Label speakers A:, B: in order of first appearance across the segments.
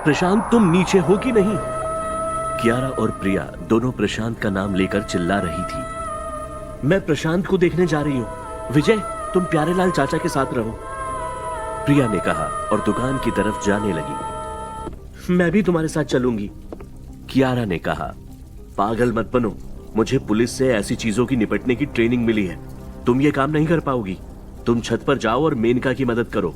A: प्रशांत, तुम नीचे हो कि नहीं? कियारा और प्रिया दोनों प्रशांत का नाम लेकर चिल्ला रही थी। मैं प्रशांत को देखने जा रही हूं। विजय, तुम प्यारेलाल चाचा के साथ रहो, प्रिया ने कहा और दुकान की तरफ जाने लगी। मैं भी तुम्हारे साथ चलूंगी, कियारा ने कहा। पागल मत बनो, मुझे पुलिस से ऐसी चीजों की निपटने की ट्रेनिंग मिली है। तुम ये काम नहीं कर पाओगी। तुम छत पर जाओ और मेनका की मदद करो।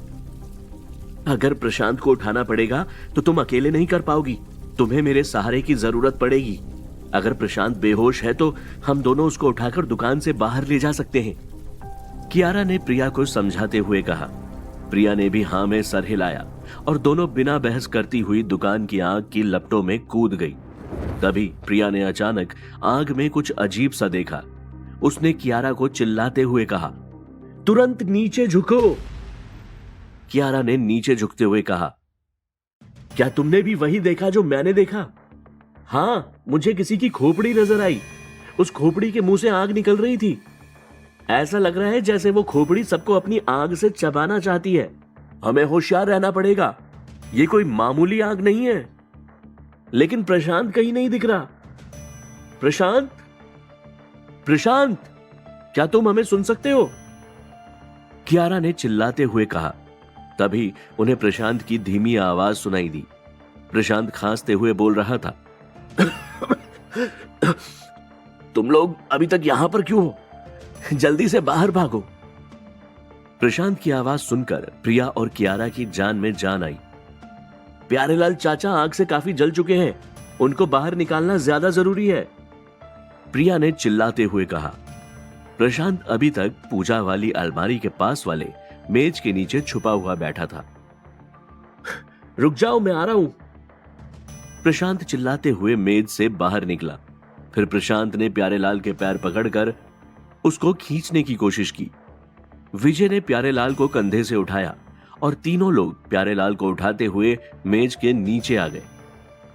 A: अगर प्रशांत को उठाना पड़ेगा तो तुम अकेले नहीं कर पाओगी, तुम्हें मेरे सहारे की जरूरत पड़ेगी। अगर प्रशांत बेहोश है तो हम दोनों उसको उठाकर दुकान से बाहर ले जा सकते हैं, कियारा ने प्रिया को समझाते हुए कहा। प्रिया ने भी हां में सर हिलाया और दोनों बिना बहस करती हुई दुकान की आग की लपटों में कूद गई। तभी प्रिया ने अचानक आग में कुछ अजीब सा देखा। उसने कियारा को चिल्लाते हुए कहा, तुरंत नीचे झुको। कियारा ने नीचे झुकते हुए कहा, क्या तुमने भी वही देखा जो मैंने देखा? हां, मुझे किसी की खोपड़ी नजर आई। उस खोपड़ी के मुंह से आग निकल रही थी। ऐसा लग रहा है जैसे वो खोपड़ी सबको अपनी आग से चबाना चाहती है। हमें होशियार रहना पड़ेगा, ये कोई मामूली आग नहीं है। लेकिन प्रशांत कहीं नहीं दिख रहा। प्रशांत, प्रशांत, क्या तुम हमें सुन सकते हो? कियारा ने चिल्लाते हुए कहा। तभी उन्हें प्रशांत की धीमी आवाज सुनाई दी। प्रशांत खांसते हुए बोल रहा था, तुम लोग अभी तक यहां पर क्यों हो? जल्दी से बाहर भागो। प्रशांत की आवाज सुनकर प्रिया और कियारा की जान में जान आई। प्यारेलाल चाचा आग से काफी जल चुके हैं, उनको बाहर निकालना ज्यादा जरूरी है, प्रिया ने चिल्लाते हुए कहा। प्रशांत अभी तक पूजा वाली अलमारी के पास वाले मेज के नीचे छुपा हुआ बैठा था। रुक जाओ, मैं आ रहा हूं, प्रशांत चिल्लाते हुए मेज से बाहर निकला। फिर प्रशांत ने प्यारेलाल के पैर पकड़कर उसको खींचने की कोशिश की। विजय ने प्यारेलाल को कंधे से उठाया और तीनों लोग प्यारेलाल को उठाते हुए मेज के नीचे आ गए।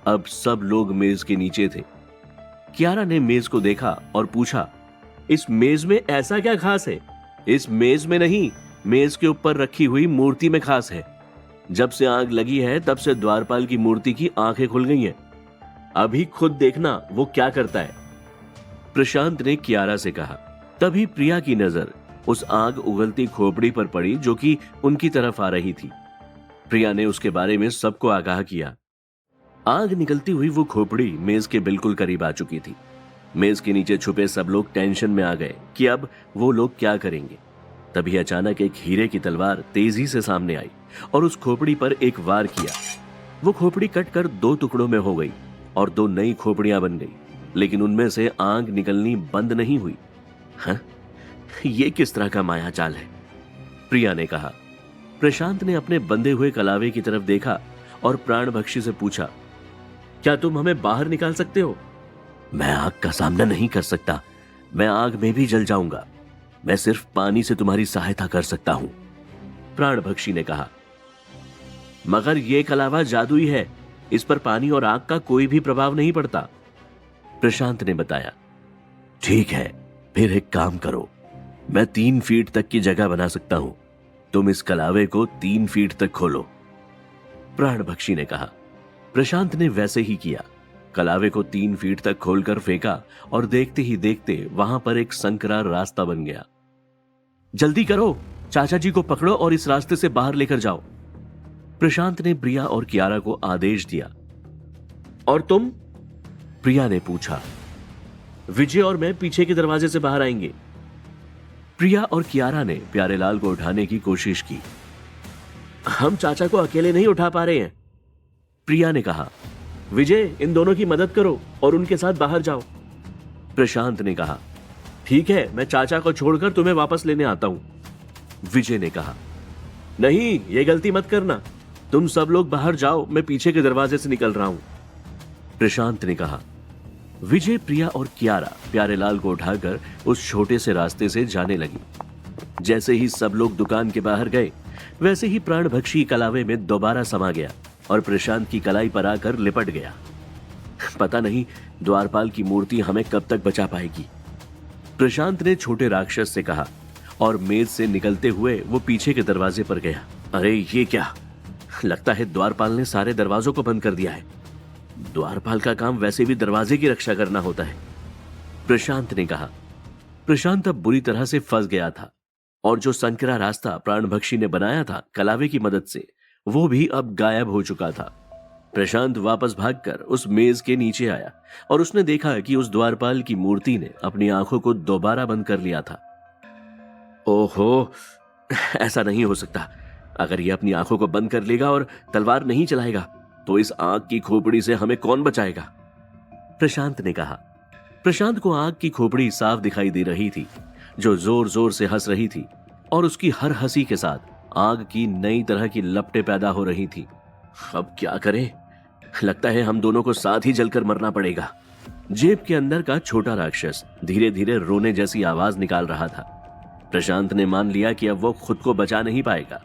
A: अब सब लोग मेज के नीचे थे। कियारा ने मेज को देखा और पूछा, इस मेज में ऐसा क्या खास है? इस मेज में नहीं, मेज के ऊपर रखी हुई मूर्ति में खास है। जब से आग लगी है तब से द्वारपाल की मूर्ति की आंखें खुल गई हैं। अभी खुद देखना वो क्या करता है, प्रशांत ने कियारा से कहा। तभी प्रिया की नजर उस आग उगलती खोपड़ी पर पड़ी जो कि उनकी तरफ आ रही थी। प्रिया ने उसके बारे में सबको आगाह किया। आग निकलती हुई वो खोपड़ी मेज के बिल्कुल करीब आ चुकी थी। मेज के नीचे छुपे सब लोग टेंशन में आ गए कि अब वो लोग क्या करेंगे। तभी अचानक एक हीरे की तलवार तेजी से सामने आई और उस खोपड़ी पर एक वार किया। वो खोपड़ी कटकर 2 टुकड़ों में हो गई और 2 नई खोपड़ियां बन गई, लेकिन उनमें से आग निकलनी बंद नहीं हुई। हाँ, ये किस तरह का माया जाल है, प्रिया ने कहा। प्रशांत ने अपने बंधे हुए कलावे की तरफ देखा और प्राणभक्षी से पूछा, क्या तुम हमें बाहर निकाल सकते हो? मैं आग का सामना नहीं कर सकता, मैं आग में भी जल जाऊंगा। मैं सिर्फ पानी से तुम्हारी सहायता कर सकता हूं, प्राणभक्षी ने कहा। मगर यह कलावा जादुई है, इस पर पानी और आग का कोई भी प्रभाव नहीं पड़ता, प्रशांत ने बताया। ठीक है, फिर एक काम करो, मैं 3 फीट तक की जगह बना सकता हूं, तुम इस कलावे को 3 फीट तक खोलो, प्राणभक्षी ने कहा। प्रशांत ने वैसे ही किया। कलावे को 3 फीट तक खोलकर फेंका और देखते ही देखते वहां पर एक संकरा रास्ता बन गया। जल्दी करो, चाचा जी को पकड़ो और इस रास्ते से बाहर लेकर जाओ, प्रशांत ने प्रिया और कियारा को आदेश दिया। और तुम, प्रिया ने पूछा। विजय और मैं पीछे के दरवाजे से बाहर आएंगे। प्रिया और कियारा ने प्यारेलाल को उठाने की कोशिश की। हम चाचा को अकेले नहीं उठा पा रहे हैं, प्रिया ने कहा। विजय, इन दोनों की मदद करो और उनके साथ बाहर जाओ, प्रशांत ने कहा। ठीक है, मैं चाचा को छोड़कर तुम्हें वापस लेने आता हूं, विजय ने कहा। नहीं, ये गलती मत करना, तुम सब लोग बाहर जाओ, मैं पीछे के दरवाजे से निकल रहा हूं, प्रशांत ने कहा। विजय, प्रिया और कियारा प्यारेलाल को उठाकर उस छोटे से रास्ते से जाने लगी। जैसे ही सब लोग दुकान के बाहर गए, वैसे ही प्राणभक्षी कलावे में दोबारा समा गया और प्रशांत की कलाई पर आकर लिपट गया। पता नहीं द्वारपाल की मूर्ति हमें कब तक बचा पाएगी, प्रशांत ने छोटे राक्षस से कहा और मेज से निकलते हुए वो पीछे के दरवाजे पर गया। अरे ये क्या, लगता है द्वारपाल ने सारे दरवाजों को बंद कर दिया है। द्वारपाल का काम वैसे भी दरवाजे की रक्षा करना होता है, प्रशांत ने कहा। प्रशांत अब बुरी तरह से फंस गया था और जो संकरा रास्ता प्राणभक्षी ने बनाया था कलावे की मदद से, वो भी अब गायब हो चुका था। प्रशांत वापस भागकर उस मेज के नीचे आया और उसने देखा कि उस द्वारपाल की मूर्ति ने अपनी आंखों को दोबारा बंद कर लिया था। ओहो, ऐसा नहीं हो सकता। अगर ये अपनी आंखों को बंद कर लेगा और तलवार नहीं चलाएगा तो इस आग की खोपड़ी से हमें कौन बचाएगा, प्रशांत ने कहा। प्रशांत को आग की खोपड़ी साफ दिखाई दे रही थी, जो जोर जोर से हंस रही थी और उसकी हर हंसी के साथ आग की नई तरह की लपटें पैदा हो रही थी। अब क्या करें? लगता है हम दोनों को साथ ही जलकर मरना पड़ेगा। जेब के अंदर का छोटा राक्षस धीरे धीरे रोने जैसी आवाज निकाल रहा था। प्रशांत ने मान लिया कि अब वो खुद को बचा नहीं पाएगा।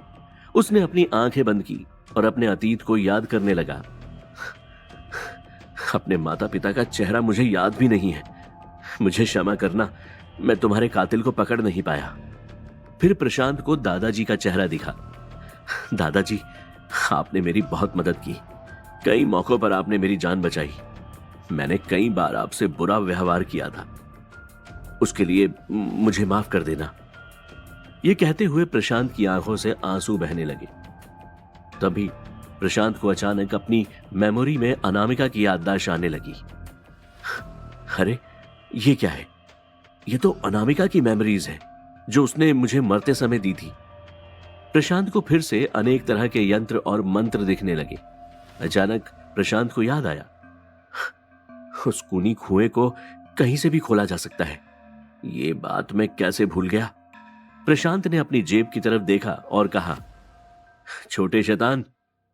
A: उसने अपनी आंखें बंद की और अपने अतीत को याद करने लगा। अपने माता पिता का चेहरा मुझे याद भी नहीं है, मुझे क्षमा करना, मैं तुम्हारे कातिल को पकड़ नहीं पाया। फिर प्रशांत को दादाजी का चेहरा दिखा। दादाजी, आपने मेरी बहुत मदद की, कई मौकों पर आपने मेरी जान बचाई। मैंने कई बार आपसे बुरा व्यवहार किया था, उसके लिए मुझे माफ कर देना। ये कहते हुए प्रशांत की आंखों से आंसू बहने लगे। तभी प्रशांत को अचानक अपनी मेमोरी में अनामिका की याददाश्त आने लगी। अरे ये क्या है? ये तो अनामिका की मेमोरीज है जो उसने मुझे मरते समय दी थी। प्रशांत को फिर से अनेक तरह के यंत्र और मंत्र दिखने लगे। अचानक प्रशांत को याद आया, उस कूनी कुएं को कहीं से भी खोला जा सकता है। ये बात मैं कैसे भूल गया? प्रशांत ने अपनी जेब की तरफ देखा और कहा, छोटे शैतान,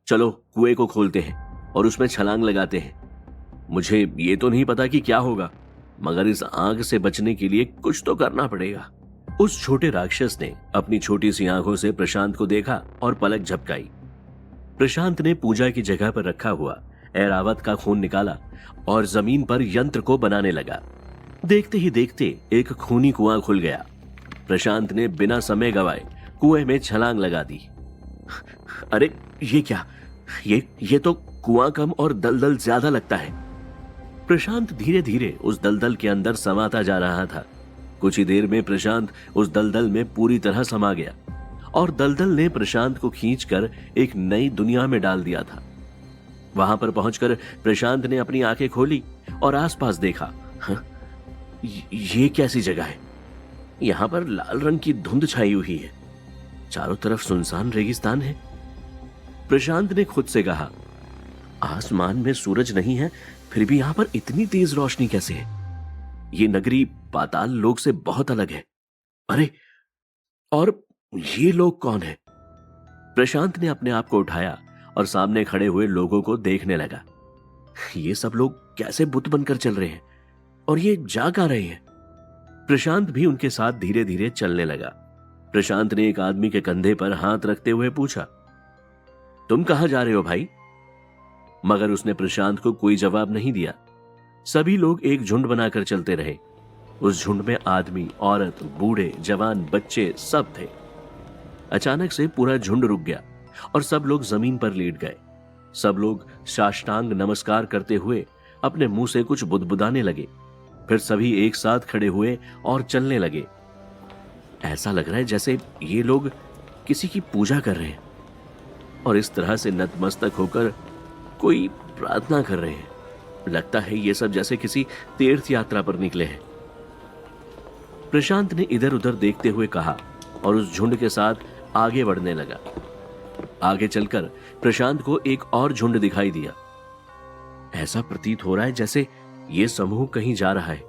A: चलो कुएं को खोलते हैं और उसमें छलांग लगाते हैं। मुझे ये तो नहीं पता कि क्या होगा, मगर इस आग से बचने के लिए कुछ तो करना पड़ेगा। उस छोटे राक्षस ने अपनी छोटी सी आंखों से प्रशांत को देखा और पलक झपकाई। प्रशांत ने पूजा की जगह पर रखा हुआ ऐरावत का खून निकाला और जमीन पर यंत्र को बनाने लगा। देखते ही देखते एक खूनी कुआं खुल गया। प्रशांत ने बिना समय गवाए कुएं में छलांग लगा दी। अरे ये क्या? ये तो कुआं कम और दलदल ज्यादा लगता है। प्रशांत धीरे धीरे उस दलदल के अंदर समाता जा रहा था। कुछ ही देर में प्रशांत उस दलदल में पूरी तरह समा गया और दलदल ने प्रशांत को खींचकर एक नई दुनिया में डाल दिया था। वहां पर पहुंचकर प्रशांत ने अपनी आंखें खोली और आसपास देखा। ये कैसी जगह है? यहां पर लाल रंग की धुंध छाई हुई है, चारों तरफ सुनसान रेगिस्तान है। प्रशांत ने खुद से कहा, आसमान में सूरज नहीं है, फिर भी यहां पर इतनी तेज रोशनी कैसे है? ये नगरी पाताल लोक से बहुत अलग है। अरे, और ये लोग कौन है? प्रशांत ने अपने आप को उठाया और सामने खड़े हुए लोगों को देखने लगा। ये सब लोग कैसे बुत बनकर चल रहे हैं और ये जा कहां रहे हैं? प्रशांत भी उनके साथ धीरे धीरे चलने लगा। प्रशांत ने एक आदमी के कंधे पर हाथ रखते हुए पूछा, तुम कहां जा रहे हो भाई? मगर उसने प्रशांत को कोई जवाब नहीं दिया। सभी लोग एक झुंड बनाकर चलते रहे। उस झुंड में आदमी, औरत, बूढ़े, जवान, बच्चे सब थे। अचानक से पूरा झुंड रुक गया और सब लोग जमीन पर लेट गए। सब लोग साष्टांग नमस्कार करते हुए अपने मुंह से कुछ बुदबुदाने लगे। फिर सभी एक साथ खड़े हुए और चलने लगे। ऐसा लग रहा है जैसे ये लोग किसी की पूजा कर रहे हैं और इस तरह से नतमस्तक होकर कोई प्रार्थना कर रहे हैं। लगता है ये सब जैसे किसी तीर्थ यात्रा पर निकले हैं। प्रशांत ने इधर उधर देखते हुए कहा और उस झुंड के साथ आगे बढ़ने लगा। आगे चलकर प्रशांत को एक और झुंड दिखाई दिया। ऐसा प्रतीत हो रहा है जैसे ये समूह कहीं जा रहा है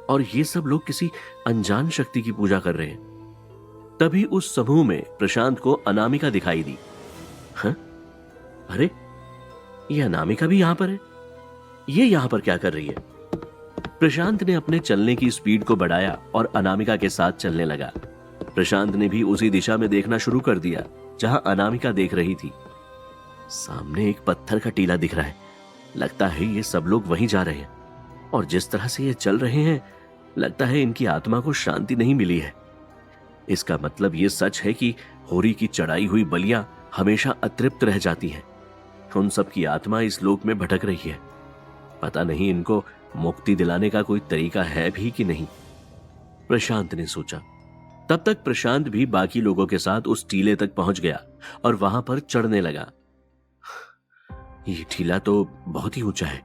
A: और ये सब लोग किसी अनजान शक्ति की पूजा कर रहे हैं। तभी उस समूह में प्रशांत को अनामिका दिखाई दी। अरे, ये अनामिका भी यहां पर है। ये यहां पर क्या कर रही है? प्रशांत ने अपने चलने की स्पीड को बढ़ाया और अनामिका के साथ चलने लगा। प्रशांत ने भी उसी दिशा में देखना शुरू कर दिया जहां अनामिका देख रही थी। सामने एक पत्थर का टीला दिख रहा है। लगता है ये सब लोग वहीं जा रहे हैं और जिस तरह से ये चल रहे हैं, लगता है इनकी आत्मा को शांति नहीं मिली है। इसका मतलब ये सच है कि होरी की चढ़ाई हुई बलियां हमेशा अतृप्त रह जाती हैं। उन सब की आत्मा इस लोक में भटक रही है। पता नहीं इनको मुक्ति दिलाने का कोई तरीका है भी कि नहीं, प्रशांत ने सोचा। तब तक प्रशांत भी बाकी लोगों के साथ उस टीले तक पहुंच गया और वहां पर चढ़ने लगा। ये टीला तो बहुत ही ऊंचा है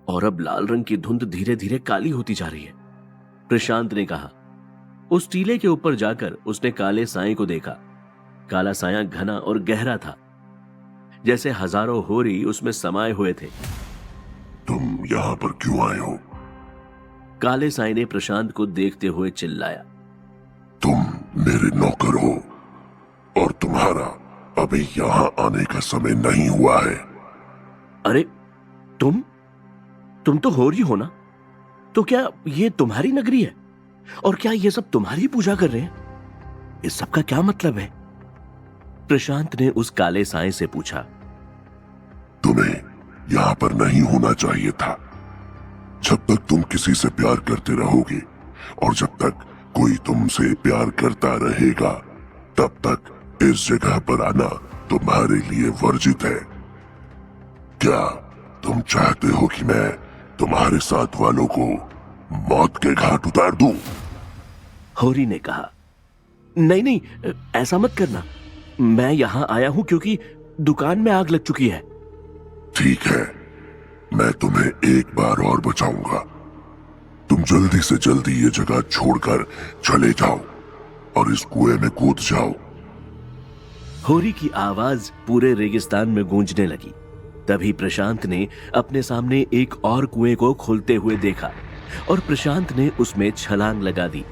A: और अब लाल रंग की धुंध धीरे धीरे काली होती जा रही है, प्रशांत ने कहा। उस टीले के ऊपर जाकर उसने काले साए को देखा। काला साया घना और गहरा था, जैसे हजारों होरी उसमें समाये हुए थे।
B: तुम यहां पर क्यों आए हो?
A: काले साए ने प्रशांत को देखते हुए चिल्लाया।
B: तुम मेरे नौकर हो और तुम्हारा अभी यहां आने का समय नहीं हुआ है।
A: अरे तुम तो होरी हो ना? तो क्या ये तुम्हारी नगरी है और क्या ये सब तुम्हारी पूजा कर रहे हैं? इस सब का क्या मतलब है? प्रशांत ने उस काले साए से पूछा।
B: तुम्हें यहां पर नहीं होना चाहिए था। जब तक तुम किसी से प्यार करते रहोगे और जब तक कोई तुमसे प्यार करता रहेगा, तब तक इस जगह पर आना तुम्हारे लिए वर्जित है। क्या तुम चाहते हो कि मैं तुम्हारे साथ वालों को मौत के घाट उतार दूं?
A: होरी ने कहा। नहीं नहीं, ऐसा मत करना। मैं यहां आया हूं क्योंकि दुकान में आग लग चुकी है।
B: ठीक है, मैं तुम्हें एक बार और बचाऊंगा। तुम जल्दी से जल्दी ये जगह छोड़कर चले जाओ और इस कुएं में कूद जाओ।
A: होरी की आवाज पूरे रेगिस्तान में गूंजने लगी। तभी प्रशांत ने अपने सामने एक और कुएं को खुलते हुए देखा और प्रशांत ने उसमें छलांग लगा दी।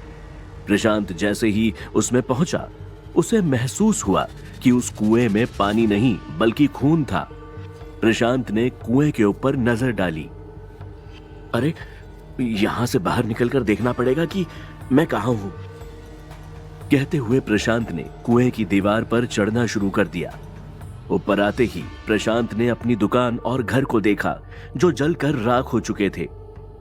A: प्रशांत जैसे ही उसमें पहुंचा, उसे महसूस हुआ कि उस कुएं में पानी नहीं बल्कि खून था। प्रशांत ने कुएं के ऊपर नजर डाली। अरे, यहां से बाहर निकलकर देखना पड़ेगा कि मैं कहां हूं, कहते हुए प्रशांत ने कुएं की दीवार पर चढ़ना शुरू कर दिया। ऊपर आते ही प्रशांत ने अपनी दुकान और घर को देखा जो जलकर राख हो चुके थे।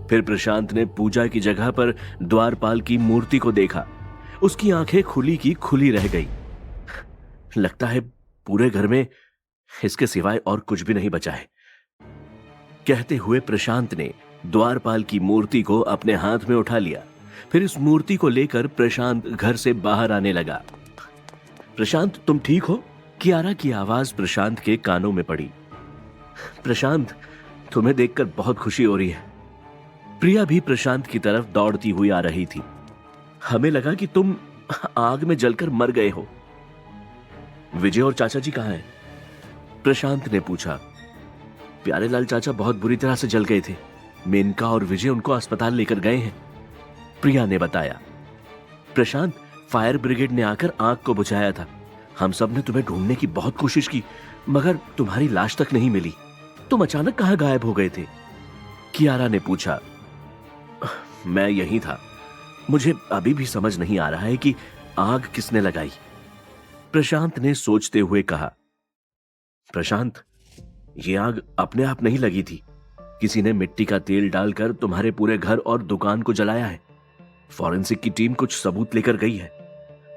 A: फिर प्रशांत ने पूजा की जगह पर द्वारपाल की मूर्ति को देखा। उसकी आंखें खुली की खुली रह गई। लगता है पूरे घर में इसके सिवाय और कुछ भी नहीं बचा है, कहते हुए प्रशांत ने द्वारपाल की मूर्ति को अपने हाथ में उठा लिया। फिर इस मूर्ति को लेकर प्रशांत घर से बाहर आने लगा। प्रशांत, तुम ठीक हो? कियारा की आवाज प्रशांत के कानों में पड़ी। प्रशांत, तुम्हें देखकर बहुत खुशी हो रही है। प्रिया भी प्रशांत की तरफ दौड़ती हुई आ रही थी। हमें लगा कि तुम आग में जलकर मर गए हो। विजय और चाचा जी कहां हैं? प्रशांत ने पूछा। प्यारेलाल चाचा बहुत बुरी तरह से जल गए थे। मेनका और विजय उनको अस्पताल लेकर गए हैं, प्रिया ने बताया। प्रशांत, फायर ब्रिगेड ने आकर आग को बुझाया था। हम सब ने तुम्हें ढूंढने की बहुत कोशिश की, मगर तुम्हारी लाश तक नहीं मिली। तुम अचानक कहां गायब हो गए थे? कियारा ने पूछा। मैं यहीं था। मुझे अभी भी समझ नहीं आ रहा है कि आग किसने लगाई, प्रशांत ने सोचते हुए कहा। प्रशांत, ये आग अपने आप नहीं लगी थी। किसी ने मिट्टी का तेल डालकर तुम्हारे पूरे घर और दुकान को जलाया है। फॉरेंसिक की टीम कुछ सबूत लेकर गई है।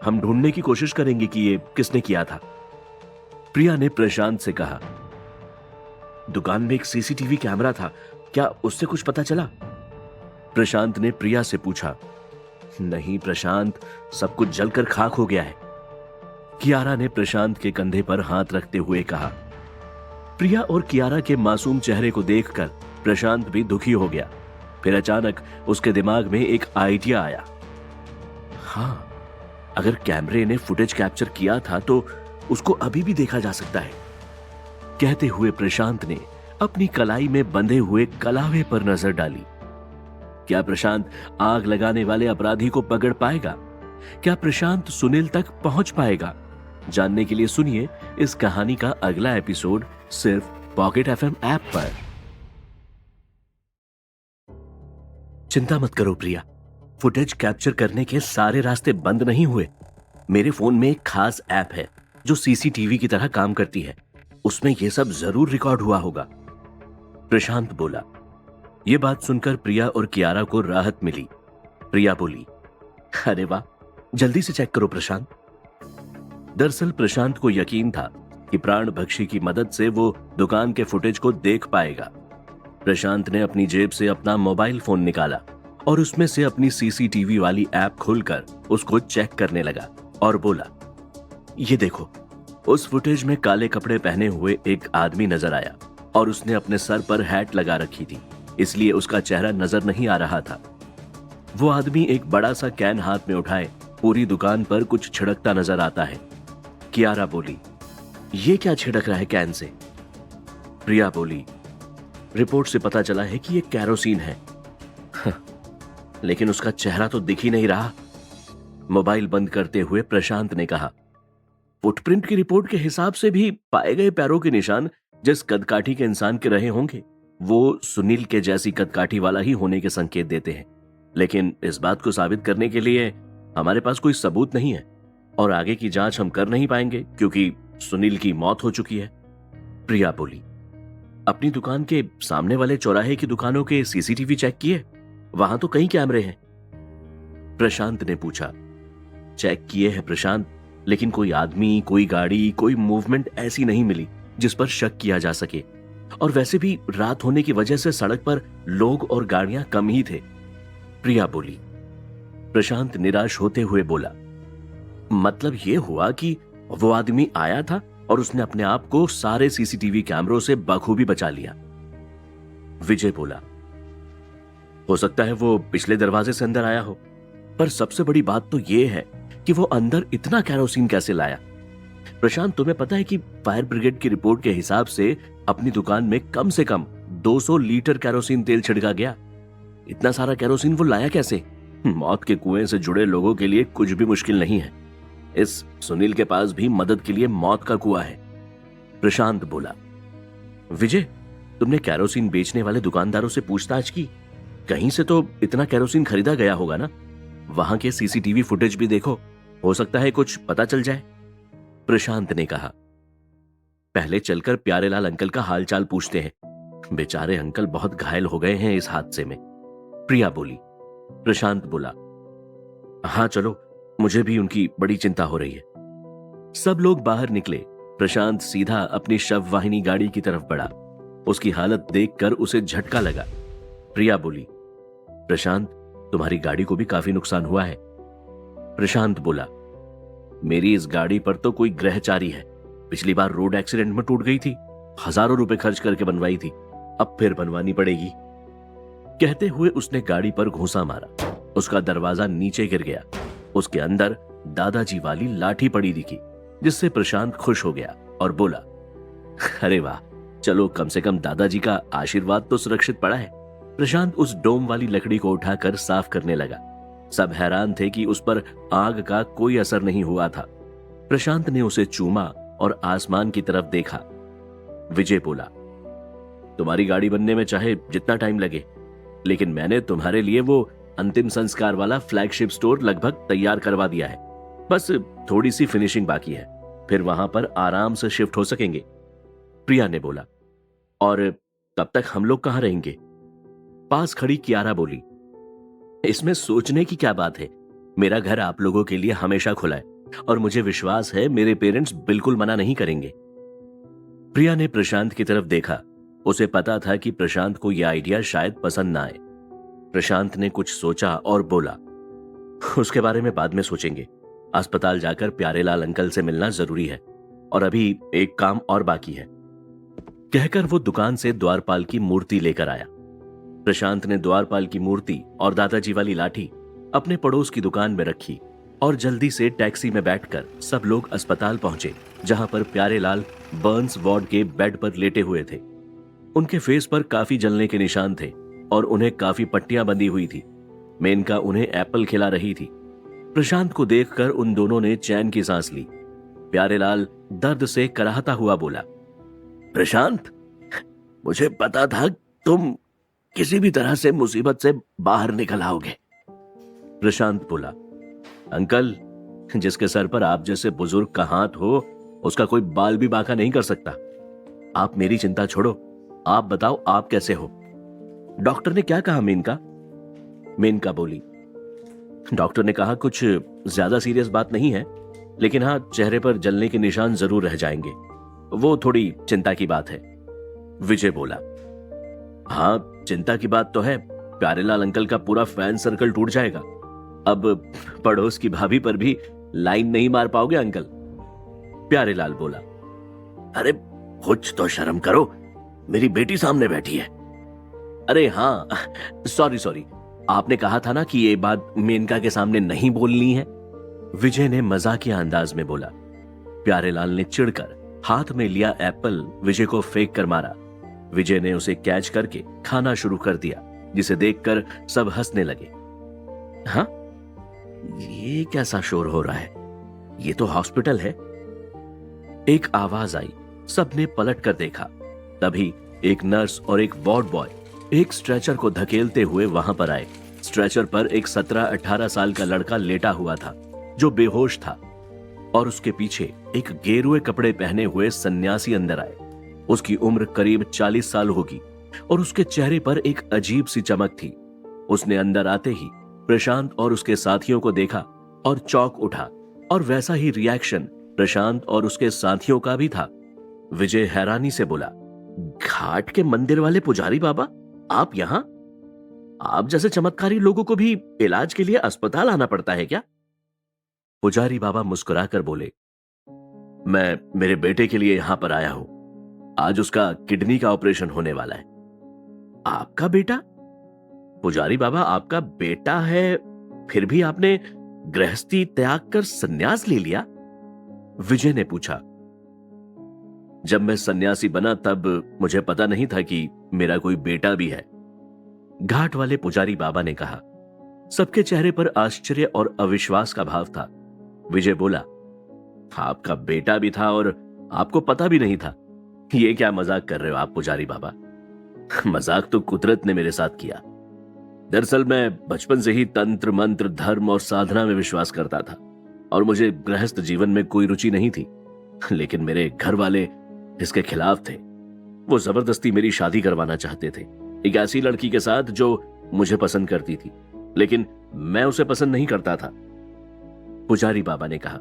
A: हम ढूंढने की कोशिश करेंगे कि ये किसने किया था, प्रिया ने प्रशांत से कहा। दुकान में एक सीसीटीवी कैमरा था, क्या उससे कुछ पता चला? प्रशांत ने प्रिया से पूछा। नहीं प्रशांत, सब कुछ जलकर खाक हो गया है, कियारा ने प्रशांत के कंधे पर हाथ रखते हुए कहा। प्रिया और कियारा के मासूम चेहरे को देखकर प्रशांत भी दुखी हो गया। फिर अचानक उसके दिमाग में एक आइडिया आया। हां, अगर कैमरे ने फुटेज कैप्चर किया था तो उसको अभी भी देखा जा सकता है, कहते हुए प्रशांत ने अपनी कलाई में बंधे हुए कलावे पर नजर डाली। क्या प्रशांत आग लगाने वाले अपराधी को पकड़ पाएगा? क्या प्रशांत सुनील तक पहुंच पाएगा? जानने के लिए सुनिए इस कहानी का अगला एपिसोड सिर्फ पॉकेट एफएम ऐप पर। चिंता मत करो प्रिया, फुटेज कैप्चर करने के सारे रास्ते बंद नहीं हुए। मेरे फोन में एक खास ऐप है जो सीसीटीवी की तरह काम करती है। उसमें यह सब जरूर रिकॉर्ड हुआ होगा, प्रशांत बोला। यह बात सुनकर प्रिया और कियारा को राहत मिली। प्रिया बोली, अरे वाह, जल्दी से चेक करो प्रशांत। दरअसल प्रशांत को यकीन था कि प्राण भक्षी की मदद से वो दुकान के फुटेज को देख पाएगा। प्रशांत ने अपनी जेब से अपना मोबाइल फोन निकाला और उसमें से अपनी सीसीटीवी वाली ऐप खोलकर उसको चेक करने लगा और बोला, ये देखो, उस फुटेज में काले कपड़े पहने हुए एक आदमी नजर आया और उसने अपने सर पर हैट लगा रखी थी, इसलिए उसका चेहरा नजर नहीं आ रहा था। वो आदमी एक बड़ा सा कैन हाथ में उठाए पूरी दुकान पर कुछ छिड़कता नजर आता है। कियारा बोली, ये क्या छिड़क रहा है कैन से? प्रिया बोली, रिपोर्ट से पता चला है कि ये कैरोसिन है। लेकिन उसका चेहरा तो दिख ही नहीं रहा। मोबाइल बंद करते हुए प्रशांत ने कहा, फुटप्रिंट की रिपोर्ट के हिसाब से भी पाए गए पैरों के निशान जिस कदकाठी के इंसान के रहे होंगे वो सुनील के जैसी कदकाठी वाला ही होने के संकेत देते हैं। लेकिन इस बात को साबित करने के लिए हमारे पास कोई सबूत नहीं है और आगे की जांच हम कर नहीं पाएंगे क्योंकि सुनील की मौत हो चुकी है। प्रिया बोली, अपनी दुकान के सामने वाले चौराहे की दुकानों के सीसीटीवी चेक किए? वहां तो कई कैमरे हैं। प्रशांत ने पूछा। चेक किए हैं प्रशांत, लेकिन कोई आदमी, कोई गाड़ी, कोई मूवमेंट ऐसी नहीं मिली जिस पर शक किया जा सके। और वैसे भी रात होने की वजह से सड़क पर लोग और गाड़ियां कम ही थे। प्रिया बोली। प्रशांत निराश होते हुए बोला, मतलब यह हुआ कि वो आदमी आया था और उसने अपने आप को सारे सीसीटीवी कैमरों से बखूबी बचा लिया। विजय बोला, हो सकता है वो पिछले दरवाजे से अंदर आया हो, पर सबसे बड़ी बात तो यह है कि वो अंदर इतना कैरोसिन कैसे लाया? प्रशांत, तुम्हें पता है कि फायर ब्रिगेड की रिपोर्ट के हिसाब से अपनी दुकान में कम से कम 200 लीटर कैरोसिन तेल छिड़का गया। इतना सारा कैरोसिन वो लाया कैसे? मौत के कुएं से जुड़े लोगों के लिए कुछ भी मुश्किल नहीं है। इस सुनील के पास भी मदद के लिए मौत का कुआं है। प्रशांत बोला, विजय, तुमने कैरोसिन बेचने वाले दुकानदारों से पूछताछ की? कहीं से तो इतना कैरोसिन खरीदा गया होगा ना? वहां के सीसीटीवी फुटेज भी देखो, हो सकता है कुछ पता चल जाए। प्रशांत ने कहा, पहले चलकर प्यारेलाल अंकल का हालचाल पूछते हैं। बेचारे अंकल बहुत घायल हो गए हैं इस हादसे में। प्रिया बोली। प्रशांत बोला, हां चलो, मुझे भी उनकी बड़ी चिंता हो रही है। सब लोग बाहर निकले। प्रशांत सीधा अपनी शव वाहिनी गाड़ी की तरफ बढ़ा। उसकी हालत देखकर उसे झटका लगा। प्रिया बोली, प्रशांत, तुम्हारी गाड़ी को भी काफी नुकसान हुआ है। प्रशांत बोला, मेरी इस गाड़ी पर तो कोई ग्रहचारी है। पिछली बार रोड एक्सीडेंट में टूट गई थी, हजारों रुपए खर्च करके बनवाई थी, अब फिर बनवानी पड़ेगी। कहते हुए उसने गाड़ी पर घूंसा मारा। उसका दरवाजा नीचे गिर गया। उसके अंदर दादाजी वाली लाठी पड़ी दिखी, जिससे प्रशांत खुश हो गया और बोला, अरे वाह, चलो कम से कम दादाजी का आशीर्वाद तो सुरक्षित पड़ा है। प्रशांत उस डोम वाली लकड़ी को उठाकर साफ करने लगा। सब हैरान थे कि उस पर आग का कोई असर नहीं हुआ था। प्रशांत ने उसे चूमा और आसमान की तरफ देखा। विजय बोला, तुम्हारी गाड़ी बनने में चाहे जितना टाइम लगे, लेकिन मैंने तुम्हारे लिए वो अंतिम संस्कार वाला फ्लैगशिप स्टोर लगभग तैयार करवा दिया है। बस थोड़ी सी फिनिशिंग बाकी है, फिर वहां पर आराम से शिफ्ट हो सकेंगे। प्रिया ने बोला, और तब तक हम लोग कहां रहेंगे? पास खड़ी कियारा बोली, इसमें सोचने की क्या बात है? मेरा घर आप लोगों के लिए हमेशा खुला है और मुझे विश्वास है मेरे पेरेंट्स बिल्कुल मना नहीं करेंगे। प्रिया ने प्रशांत की तरफ देखा। उसे पता था कि प्रशांत को यह आइडिया शायद पसंद ना आए। प्रशांत ने कुछ सोचा और बोला, उसके बारे में बाद में सोचेंगे। अस्पताल जाकर प्यारेलाल अंकल से मिलना जरूरी है और अभी एक काम और बाकी है। कहकर वो दुकान से द्वारपाल की मूर्ति लेकर आया। प्रशांत ने द्वारपाल की मूर्ति और दादाजी वाली लाठी अपने पड़ोस की दुकान में रखी और जल्दी से टैक्सी में बैठकर सब लोग अस्पताल पहुंचे, जहां पर प्यारेलाल बर्न्स वार्ड के बेड पर लेटे हुए थे। उनके फेस पर काफी जलने के निशान थे और उन्हें काफी पट्टियां बंधी हुई थी। मेनका उन्हें एप्पल खिला रही थी। प्रशांत को देखकर उन दोनों ने चैन की सांस ली। प्यारेलाल दर्द से कराहता हुआ बोला, प्रशांत, मुझे पता था तुम किसी भी तरह से मुसीबत से बाहर निकल आओगे। प्रशांत बोला, अंकल, जिसके सर पर आप जैसे बुजुर्ग का हाथ हो उसका कोई बाल भी बांका नहीं कर सकता। आप मेरी चिंता छोड़ो, आप बताओ आप कैसे हो? डॉक्टर ने क्या कहा मेनका? मेनका बोली, डॉक्टर ने कहा कुछ ज्यादा सीरियस बात नहीं है, लेकिन हाँ, चेहरे पर जलने के निशान जरूर रह जाएंगे। वो थोड़ी चिंता की बात है। विजय बोला, हाँ चिंता की बात तो है, प्यारेलाल अंकल का पूरा फैन सर्कल टूट जाएगा। अब पड़ोस की भाभी पर भी लाइन नहीं मार पाओगे अंकल। प्यारेलाल बोला, अरे कुछ तो शर्म करो, मेरी बेटी सामने बैठी है। अरे हाँ, सॉरी, आपने कहा था ना कि ये बात मेनका के सामने नहीं बोलनी है। विजय ने मजाकिया अंदाज में बोला। प्यारेलाल ने चिढ़कर हाथ में लिया एप्पल विजय को फेंक कर मारा। विजय ने उसे कैच करके खाना शुरू कर दिया, जिसे देखकर सब हंसने लगे। हाँ, ये कैसा शोर हो रहा है? ये तो हॉस्पिटल है। एक आवाज आई, सबने पलट कर देखा। तभी एक नर्स और एक वार्ड बॉय एक स्ट्रेचर को धकेलते हुए वहां पर आए। स्ट्रेचर पर एक 17-18 साल का लड़का लेटा हुआ था, जो बेहोश था, और उसके पीछे एक गेरुए कपड़े पहने हुए सन्यासी अंदर आए। उसकी उम्र करीब 40 साल होगी और उसके चेहरे पर एक अजीब सी चमक थी। उसने अंदर आते ही प्रशांत और उसके साथियों को देखा और चौंक उठा, और वैसा ही रिएक्शन प्रशांत और उसके साथियों का भी था। विजय हैरानी से बोला, घाट के मंदिर वाले पुजारी बाबा, आप यहां? आप जैसे चमत्कारी लोगों को भी इलाज के लिए अस्पताल आना पड़ता है क्या? पुजारी बाबा मुस्कुराकर बोले, मैं मेरे बेटे के लिए यहां पर आया हूं। आज उसका किडनी का ऑपरेशन होने वाला है। आपका बेटा? पुजारी बाबा, आपका बेटा है, फिर भी आपने गृहस्थी त्याग कर सन्यास ले लिया? विजय ने पूछा। जब मैं सन्यासी बना तब मुझे पता नहीं था कि मेरा कोई बेटा भी है, घाट वाले पुजारी बाबा ने कहा। सबके चेहरे पर आश्चर्य और अविश्वास का भाव था। विजय बोला, आपका बेटा भी था और आपको पता भी नहीं था? ये क्या मजाक कर रहे हो आप पुजारी बाबा? मजाक तो कुदरत ने मेरे साथ किया। दरअसल मैं बचपन से ही तंत्र मंत्र धर्म और साधना में विश्वास करता था और मुझे गृहस्थ जीवन में कोई रुचि नहीं थी। लेकिन मेरे घर वाले इसके खिलाफ थे। वो जबरदस्ती मेरी शादी करवाना चाहते थे, एक ऐसी लड़की के साथ जो मुझे पसंद करती थी, लेकिन मैं उसे पसंद नहीं करता था, पुजारी बाबा ने कहा।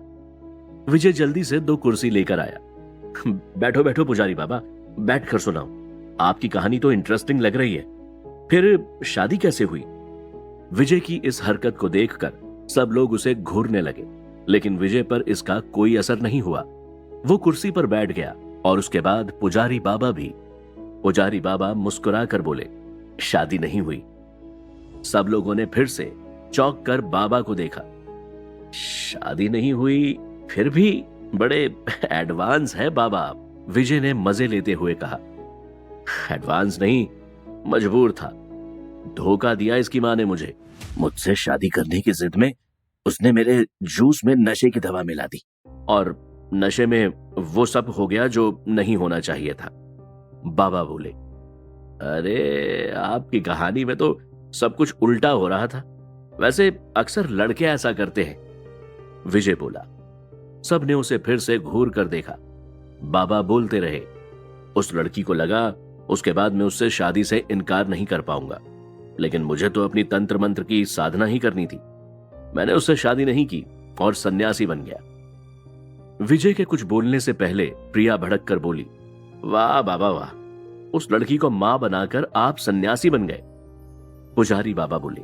A: विजय जल्दी से 2 कुर्सी लेकर आया। बैठो बैठो पुजारी बाबा, बैठ कर सुनाओ। आपकी कहानी तो इंटरेस्टिंग लग रही है। फिर शादी कैसे हुई? विजय की इस हरकत को देखकर सब लोग उसे घूरने लगे, लेकिन विजय पर इसका कोई असर नहीं हुआ। वो कुर्सी पर बैठ गया और उसके बाद पुजारी बाबा भी। पुजारी बाबा मुस्कुरा कर बोले, शादी नहीं हुई। सब लोगों ने फिर से चौंक कर बाबा को देखा। शादी नहीं हुई? फिर भी बड़े एडवांस है बाबा आप, विजय ने मजे लेते हुए कहा। एडवांस नहीं, मजबूर था। धोखा दिया इसकी माँ ने मुझे। मुझसे शादी करने की जिद में उसने मेरे जूस में नशे की दवा मिला दी और नशे में वो सब हो गया जो नहीं होना चाहिए था, बाबा बोले। अरे आपकी कहानी में तो सब कुछ उल्टा हो रहा था। वैसे अक्सर लड़के ऐसा करते हैं, विजय बोला। सबने उसे फिर से घूर कर देखा। बाबा बोलते रहे, उस लड़की को लगा उसके बाद मैं उससे शादी से इनकार नहीं कर पाऊंगा, लेकिन मुझे तो अपनी तंत्र मंत्र की साधना ही करनी थी। मैंने उससे शादी नहीं की और सन्यासी बन गया। विजय के कुछ बोलने से पहले प्रिया भड़क कर बोली, वाह बाबा वाह, उस लड़की को मां बनाकर आप सन्यासी बन गए। पुजारी बाबा बोले,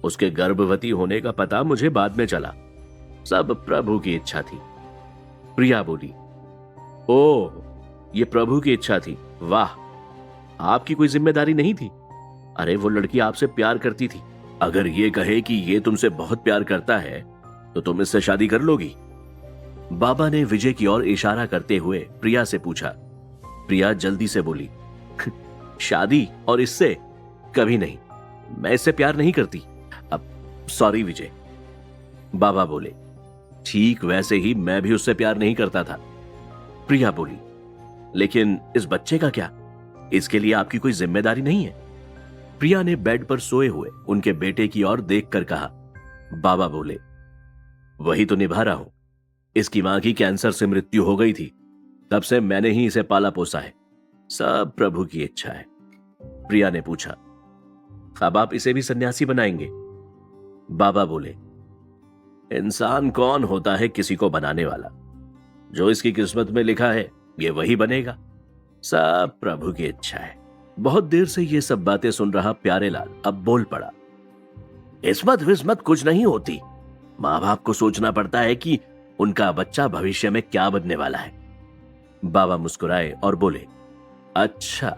A: उसके गर्भवती होने का पता मुझे बाद में चला, सब प्रभु की इच्छा थी। प्रिया बोली, ओह ये प्रभु की इच्छा थी, वाह, आपकी कोई जिम्मेदारी नहीं थी? अरे वो लड़की आपसे प्यार करती थी, अगर ये कहे कि ये तुमसे बहुत प्यार करता है तो तुम इससे शादी कर लोगी? बाबा ने विजय की ओर इशारा करते हुए प्रिया से पूछा। प्रिया जल्दी से बोली, शादी और इससे कभी नहीं, मैं इससे प्यार नहीं करती। अब सॉरी विजय। बाबा बोले, ठीक वैसे ही मैं भी उससे प्यार नहीं करता था। प्रिया बोली, लेकिन इस बच्चे का क्या? इसके लिए आपकी कोई जिम्मेदारी नहीं है? प्रिया ने बेड पर सोए हुए उनके बेटे की ओर देखकर कहा। बाबा बोले, वही तो निभा रहा हूं। इसकी मां की कैंसर से मृत्यु हो गई थी, तब से मैंने ही इसे पाला पोसा है, सब प्रभु की इच्छा है। प्रिया ने पूछा, अब आप इसे भी सन्यासी बनाएंगे? बाबा बोले, इंसान कौन होता है किसी को बनाने वाला? जो इसकी किस्मत में लिखा है ये वही बनेगा। सब प्रभु की इच्छा है। बहुत देर से ये सब बातें सुन रहा प्यारेलाल अब बोल पड़ा। इसमत विस्मत कुछ नहीं होती। माँ बाप को सोचना पड़ता है कि उनका बच्चा भविष्य में क्या बनने वाला है। बाबा मुस्कुराए और बोले, अच्छा,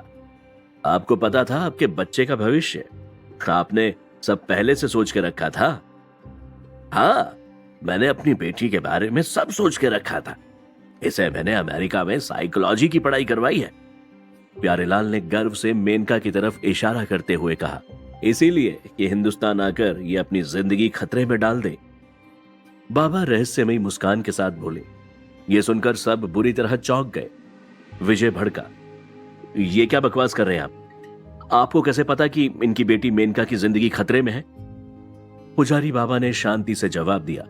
A: आपको पता था आपके बच्चे का भविष्य? आपने सब पहले से सोच के रखा था? हाँ, मैंने अपनी बेटी के बारे में सब सोच के रखा था। इसे मैंने अमेरिका में साइकोलॉजी की पढ़ाई करवाई है। प्यारेलाल ने गर्व से मेनका की तरफ इशारा करते हुए कहा, इसीलिए कि हिंदुस्तान आकर ये अपनी जिंदगी खतरे में डाल दे। बाबा रहस्यमयी मुस्कान के साथ बोले। ये सुनकर सब बुरी तरह चौंक गए। विजय भड़का, ये क्या बकवास कर रहे हैं आप? आपको कैसे पता कि इनकी बेटी मेनका की जिंदगी खतरे में है? पुजारी बाबा ने शांति से जवाब दिया,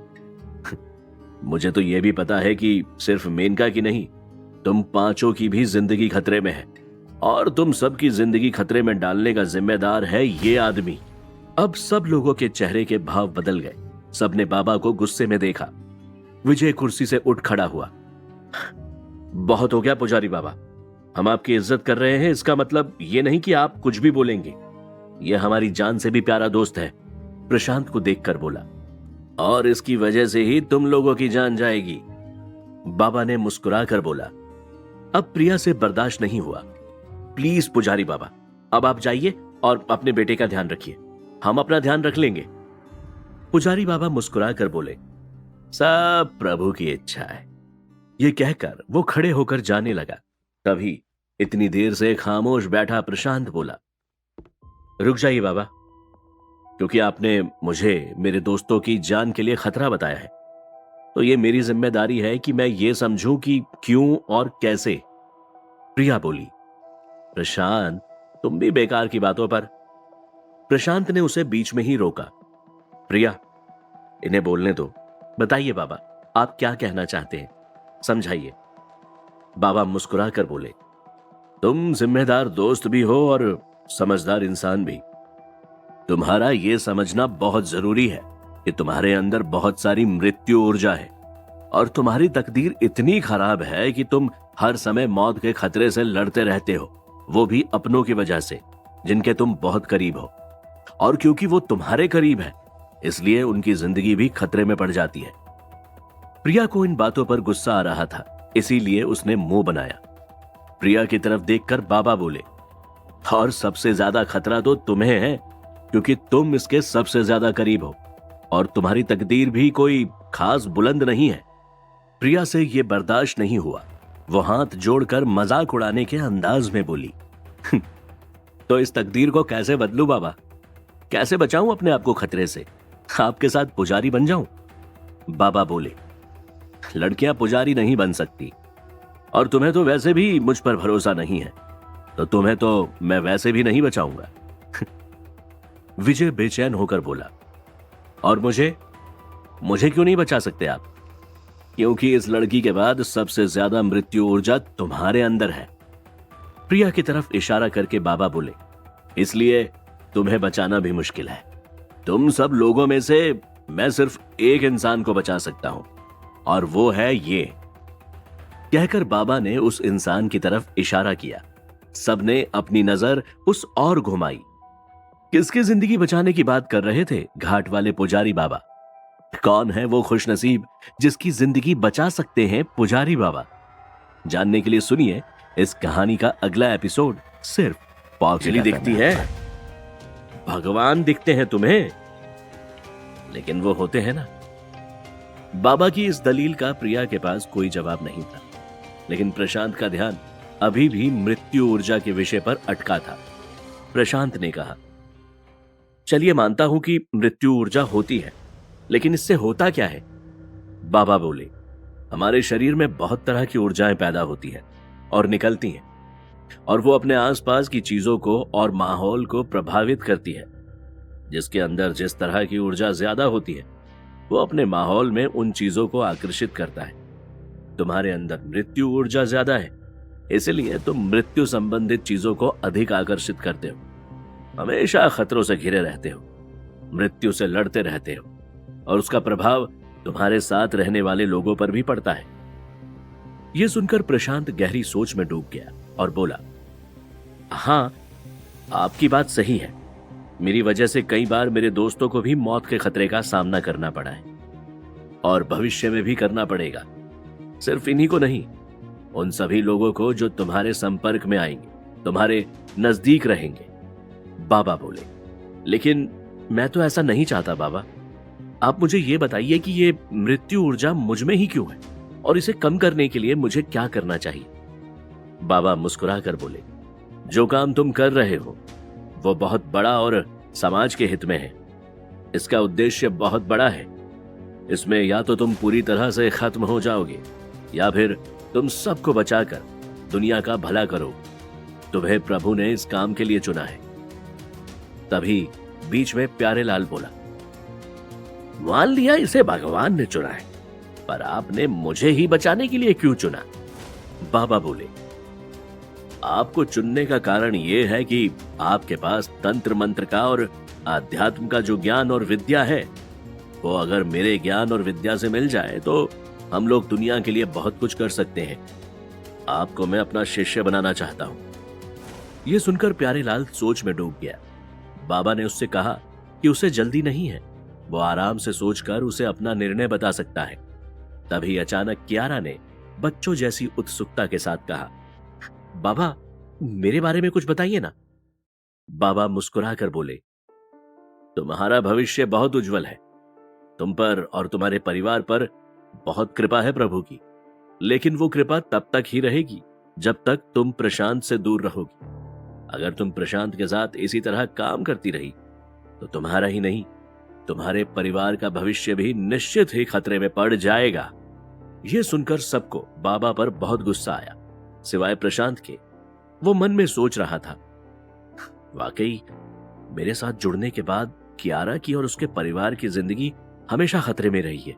A: मुझे तो यह भी पता है कि सिर्फ मेनका की नहीं, तुम पांचों की भी जिंदगी खतरे में है, और तुम सबकी जिंदगी खतरे में डालने का जिम्मेदार है ये आदमी। अब सब लोगों के चेहरे के भाव बदल गए। सबने बाबा को गुस्से में देखा। विजय कुर्सी से उठ खड़ा हुआ। बहुत हो गया पुजारी बाबा, हम आपकी इज्जत कर रहे हैं, इसका मतलब ये नहीं कि आप कुछ भी बोलेंगे। यह हमारी जान से भी प्यारा दोस्त है। प्रशांत को देखकर बोला, और इसकी वजह से ही तुम लोगों की जान जाएगी। बाबा ने मुस्कुरा कर बोला। अब प्रिया से बर्दाश्त नहीं हुआ। प्लीज पुजारी बाबा, अब आप जाइए और अपने बेटे का ध्यान रखिए, हम अपना ध्यान रख लेंगे। पुजारी बाबा मुस्कुरा कर बोले, सब प्रभु की इच्छा है। ये कहकर वो खड़े होकर जाने लगा। तभी इतनी देर से खामोश बैठा प्रशांत बोला, रुक जाइए बाबा, क्योंकि आपने मुझे मेरे दोस्तों की जान के लिए खतरा बताया है, तो ये मेरी जिम्मेदारी है कि मैं ये समझूं कि क्यों और कैसे। प्रिया बोली, प्रशांत, तुम भी बेकार की बातों पर। प्रशांत ने उसे बीच में ही रोका। प्रिया, इन्हें बोलने दो। बताइए बाबा, आप क्या कहना चाहते हैं, समझाइए। बाबा मुस्कुरा कर बोले, तुम जिम्मेदार दोस्त भी हो और समझदार इंसान भी। तुम्हारा यह समझना बहुत जरूरी है कि तुम्हारे अंदर बहुत सारी मृत्यु ऊर्जा है, और तुम्हारी तकदीर इतनी खराब है कि तुम हर समय मौत के खतरे से लड़ते रहते हो, वो भी अपनों की वजह से, जिनके तुम बहुत करीब हो। और क्योंकि वो तुम्हारे करीब है, इसलिए उनकी जिंदगी भी खतरे में पड़ जाती है। प्रिया को इन बातों पर गुस्सा आ रहा था, इसीलिए उसने मुंह बनाया। प्रिया की तरफ देखकर बाबा बोले, और सबसे ज्यादा खतरा तो तुम्हें है, क्योंकि तुम इसके सबसे ज्यादा करीब हो, और तुम्हारी तकदीर भी कोई खास बुलंद नहीं है। प्रिया से यह बर्दाश्त नहीं हुआ। वो हाथ जोड़कर मजाक उड़ाने के अंदाज में बोली, तो इस तकदीर को कैसे बदलूं बाबा? कैसे बचाऊं अपने आप को खतरे से? आपके साथ पुजारी बन जाऊं? बाबा बोले, लड़कियां पुजारी नहीं बन सकती, और तुम्हें तो वैसे भी मुझ पर भरोसा नहीं है, तो तुम्हें तो मैं वैसे भी नहीं बचाऊंगा। विजय बेचैन होकर बोला, और मुझे क्यों नहीं बचा सकते आप? क्योंकि इस लड़की के बाद सबसे ज्यादा मृत्यु ऊर्जा तुम्हारे अंदर है। प्रिया की तरफ इशारा करके बाबा बोले, इसलिए तुम्हें बचाना भी मुश्किल है। तुम सब लोगों में से मैं सिर्फ एक इंसान को बचा सकता हूं, और वो है ये। कहकर बाबा ने उस इंसान की तरफ इशारा किया। सबने अपनी नजर उस और घुमाई। किसकी जिंदगी बचाने की बात कर रहे थे घाट वाले पुजारी बाबा? कौन है वो खुशनसीब जिसकी जिंदगी बचा सकते हैं पुजारी बाबा? जानने के लिए सुनिए इस कहानी का अगला एपिसोड सिर्फ पॉक्सली दिखती है। भगवान दिखते हैं तुम्हें, लेकिन वो होते हैं ना। बाबा की इस दलील का प्रिया के पास कोई जवाब नहीं था, लेकिन प्रशांत का ध्यान अभी भी मृत्यु ऊर्जा के विषय पर अटका था। प्रशांत ने कहा, चलिए मानता हूं कि मृत्यु ऊर्जा होती है, लेकिन इससे होता क्या है? बाबा बोले, हमारे शरीर में बहुत तरह की ऊर्जाएं पैदा होती हैं और निकलती हैं, और वो अपने आसपास की चीजों को और माहौल को प्रभावित करती है। जिसके अंदर जिस तरह की ऊर्जा ज्यादा होती है, वो अपने माहौल में उन चीजों को आकर्षित करता है। तुम्हारे अंदर मृत्यु ऊर्जा ज्यादा है, इसलिए तुम मृत्यु संबंधित चीजों को अधिक आकर्षित करते हो। हमेशा खतरों से घिरे रहते हो, मृत्यु से लड़ते रहते हो, और उसका प्रभाव तुम्हारे साथ रहने वाले लोगों पर भी पड़ता है। यह सुनकर प्रशांत गहरी सोच में डूब गया और बोला, हाँ, आपकी बात सही है। मेरी वजह से कई बार मेरे दोस्तों को भी मौत के खतरे का सामना करना पड़ा है और भविष्य में भी करना पड़ेगा। सिर्फ इन्हीं को नहीं, उन सभी लोगों को जो तुम्हारे संपर्क में आएंगे, तुम्हारे नजदीक रहेंगे। बाबा बोले, लेकिन मैं तो ऐसा नहीं चाहता बाबा। आप मुझे यह बताइए कि ये मृत्यु ऊर्जा मुझ में ही क्यों है और इसे कम करने के लिए मुझे क्या करना चाहिए? बाबा मुस्कुराकर बोले, जो काम तुम कर रहे हो वो बहुत बड़ा और समाज के हित में है। इसका उद्देश्य बहुत बड़ा है। इसमें या तो तुम पूरी तरह से खत्म हो जाओगे या फिर तुम सबको बचाकर दुनिया का भला करो। तुम्हें प्रभु ने इस काम के लिए चुना है। तभी बीच में प्यारेलाल बोला, मान लिया इसे भगवान ने चुना है, पर आपने मुझे ही बचाने के लिए क्यों चुना? बाबा बोले, आपको चुनने का कारण यह है कि आपके पास तंत्र मंत्र का और आध्यात्म का जो ज्ञान और विद्या है, वो अगर मेरे ज्ञान और विद्या से मिल जाए तो हम लोग दुनिया के लिए बहुत कुछ कर सकते हैं। आपको मैं अपना शिष्य बनाना चाहता हूं। यह सुनकर प्यारेलाल सोच में डूब गया। बाबा ने उससे कहा कि उसे जल्दी नहीं है, वो आराम से सोचकर उसे अपना निर्णय बता सकता है। तभी अचानक कियारा ने बच्चों जैसी उत्सुकता के साथ कहा, बाबा, मेरे बारे में कुछ बताइए ना। बाबा मुस्कुराकर बोले, तुम्हारा भविष्य बहुत उज्जवल है। तुम पर और तुम्हारे परिवार पर बहुत कृपा है प्रभु की, लेकिन वो कृपा तब तक ही रहेगी जब तक तुम प्रशांत से दूर रहोगी। अगर तुम प्रशांत के साथ इसी तरह काम करती रही तो तुम्हारा ही नहीं, तुम्हारे परिवार का भविष्य भी निश्चित ही खतरे में पड़ जाएगा। यह सुनकर सबको बाबा पर बहुत गुस्सा आया, सिवाय प्रशांत के। वो मन में सोच रहा था, वाकई मेरे साथ जुड़ने के बाद कियारा की और उसके परिवार की जिंदगी हमेशा खतरे में रही है।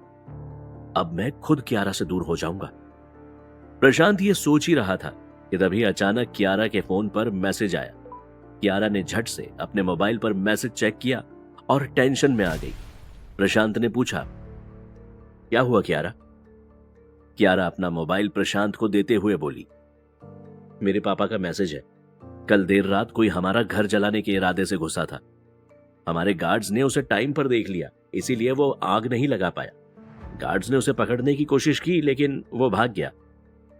A: अब मैं खुद कियारा से दूर हो जाऊंगा। प्रशांत ये सोच ही रहा था कि तभी अचानक कियारा के फोन पर मैसेज आया। कियारा ने झट से अपने मोबाइल पर मैसेज चेक किया और टेंशन में आ गई। प्रशांत ने पूछा, क्या हुआ कियारा? कियारा अपना मोबाइल प्रशांत को देते हुए बोली, मेरे पापा का मैसेज है। कल देर रात कोई हमारा घर जलाने के इरादे से घुसा था। हमारे गार्ड्स ने उसे टाइम पर देख लिया, इसीलिए वो आग नहीं लगा पाया। गार्ड्स ने उसे पकड़ने की कोशिश की, लेकिन वो भाग गया।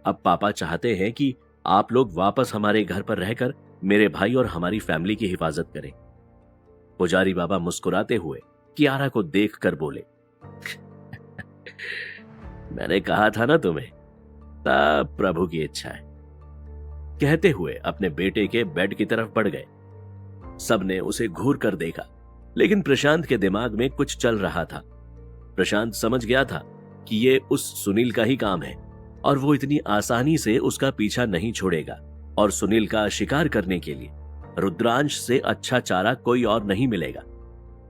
A: अब पापा चाहते हैं कि आप लोग वापस हमारे घर पर रहकर मेरे भाई और हमारी फैमिली की हिफाजत करें। पुजारी बाबा मुस्कुराते हुए कियारा को देखकर बोले, मैंने कहा था ना तुम्हें, तब प्रभु की इच्छा है। कहते हुए अपने बेटे के बेड की तरफ बढ़ गए। सबने उसे घूर कर देखा, लेकिन प्रशांत के दिमाग में कुछ चल रहा था। प्रशांत समझ गया था कि ये उस सुनील का ही काम है और वो इतनी आसानी से उसका पीछा नहीं छोड़ेगा, और सुनील का शिकार करने के लिए रुद्रांश से अच्छा चारा कोई और नहीं मिलेगा।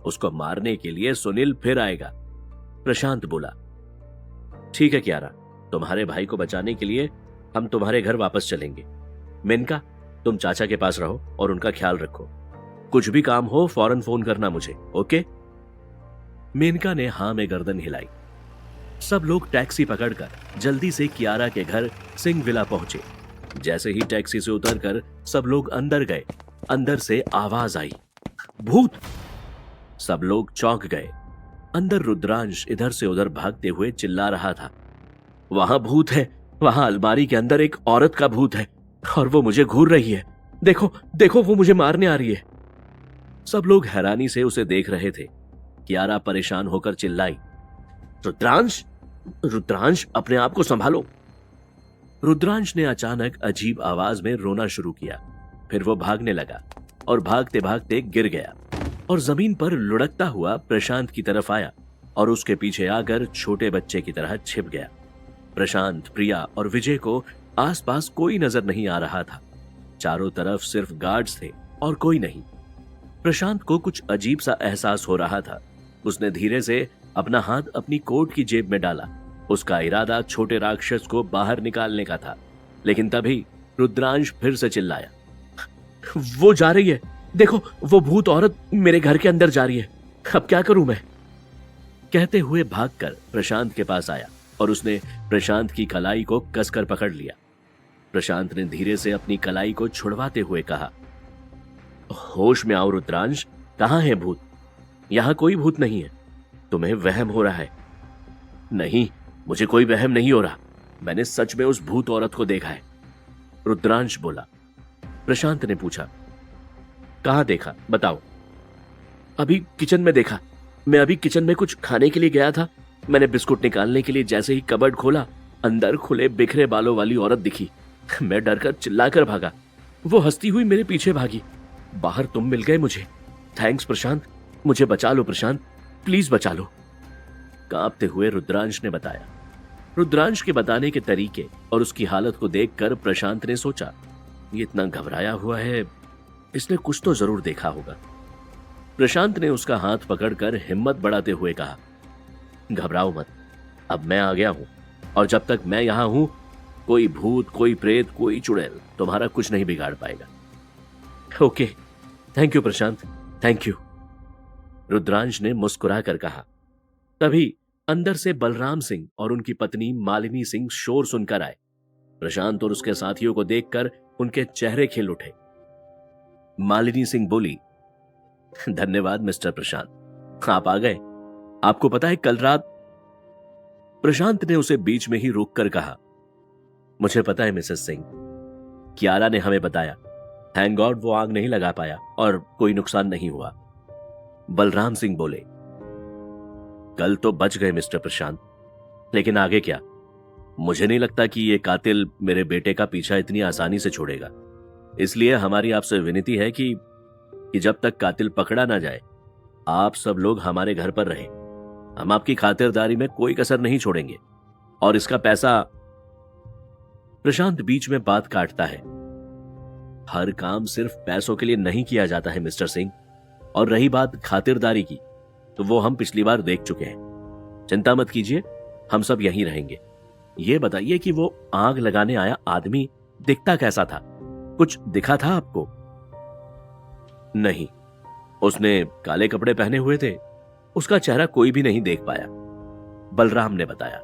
A: उसको मारने के लिए सुनील फिर आएगा। प्रशांत बोला, ठीक है कियारा, तुम्हारे भाई को बचाने के लिए हम तुम्हारे घर वापस चलेंगे। मेनका, तुम चाचा के पास रहो और उनका ख्याल रखो। कुछ भी काम हो फौरन फोन करना मुझे, ओके? मेनका ने हां में गर्दन हिलाई। सब लोग टैक्सी पकड़कर जल्दी से कियारा के घर सिंह विला पहुंचे। जैसे ही टैक्सी से उतरकर सब लोग अंदर गए, अंदर से आवाज आई, भूत! सब लोग चौंक गए। अंदर रुद्रांश इधर से उधर भागते हुए चिल्ला रहा था, वहां भूत है, वहां अलमारी के अंदर एक औरत का भूत है और वो मुझे घूर रही है। देखो देखो, वो मुझे मारने आ रही है। सब लोग हैरानी से उसे देख रहे थे। कियारा परेशान होकर चिल्लाई, रुद्रांश, रुद्रांश, अपने आप को संभालो। रुद्रांश ने अचानक अजीब आवाज में रोना शुरू किया। फिर वो भागने लगा और भागते भागते गिर गया और जमीन पर लुढ़कता हुआ प्रशांत की तरफ आया और उसके पीछे आकर छोटे बच्चे की तरह छिप गया। प्रशांत, प्रिया और विजय को आसपास कोई नजर नहीं आ रहा था। चारों तरफ सिर्फ गार्ड्स थे और कोई नहीं। प्रशांत को कुछ अजीब सा एहसास हो रहा था। उसने धीरे से अपना हाथ अपनी कोट की जेब में डाला। उसका इरादा छोटे राक्षस को बाहर निकालने का था, लेकिन तभी रुद्रांश फिर से चिल्लाया, वो जा रही है, देखो वो भूत औरत मेरे घर के अंदर जा रही है, अब क्या करूं मैं? कहते हुए भागकर प्रशांत के पास आया और उसने प्रशांत की कलाई को कसकर पकड़ लिया। प्रशांत ने धीरे से अपनी कलाई को छुड़वाते हुए कहा, होश में आओ रुद्रांश, कहां है भूत? यहां कोई भूत नहीं है, तुम्हें वहम हो रहा है। नहीं, मुझे कोई वहम नहीं हो रहा, मैंने सच में उस भूत औरत को देखा है, रुद्रांश बोला। प्रशांत ने पूछा, कहां देखा, बताओ। अभी किचन में देखा। मैं अभी किचन में कुछ खाने के लिए गया था। मैंने बिस्कुट निकालने के लिए जैसे ही कबर्ड खोला, अंदर खुले बिखरे बालों वाली औरत दिखी। मैं डरकर चिल्लाकर भागा। वो हंसती हुई मेरे पीछे भागी। बाहर तुम मिल गए मुझे। थैंक्स प्रशांत, मुझे बचा लो प्रशांत, प्लीज बचा लो, कांपते हुए रुद्रांश ने बताया। रुद्रांश के बताने के तरीके और उसकी हालत को देखकर प्रशांत ने सोचा, ये इतना घबराया हुआ है, इसने कुछ तो जरूर देखा होगा। प्रशांत ने उसका हाथ पकड़कर हिम्मत बढ़ाते हुए कहा, घबराओ मत, अब मैं आ गया हूं, और जब तक मैं यहां हूं, कोई भूत, कोई प्रेत, कोई चुड़ैल तुम्हारा कुछ नहीं बिगाड़ पाएगा। Okay, thank you Prashant, thank you, Rudransh ने मुस्कुरा कर कहा। तभी अंदर से बलराम सिंह और उनकी पत्नी मालिनी सिंह शोर सुनकर आए। प्रशांत और उसके साथियों को देखकर उनके चेहरे खिल उठे। मालिनी सिंह बोली, धन्यवाद मिस्टर प्रशांत, आप आ गए। आपको पता है कल रात। प्रशांत ने उसे बीच में ही रोककर कहा, मुझे पता है मिसेस सिंह, कियारा ने हमें बताया। थैंक गॉड वो आग नहीं लगा पाया और कोई नुकसान नहीं हुआ। बलराम सिंह बोले, कल तो बच गए मिस्टर प्रशांत, लेकिन आगे क्या? मुझे नहीं लगता कि ये कातिल मेरे बेटे का पीछा इतनी आसानी से छोड़ेगा। इसलिए हमारी आपसे विनती है कि जब तक कातिल पकड़ा ना जाए, आप सब लोग हमारे घर पर रहें। हम आपकी खातिरदारी में कोई कसर नहीं छोड़ेंगे, और इसका पैसा। प्रशांत बीच में बात काटता है, हर काम सिर्फ पैसों के लिए नहीं किया जाता है मिस्टर सिंह, और रही बात खातिरदारी की, तो वो हम पिछली बार देख चुके हैं। चिंता मत कीजिए, हम सब यहीं रहेंगे। ये बताइए कि वो आग लगाने आया आदमी दिखता कैसा था? कुछ दिखा था आपको? नहीं, उसने काले कपड़े पहने हुए थे, उसका चेहरा कोई भी नहीं देख पाया, बलराम ने बताया।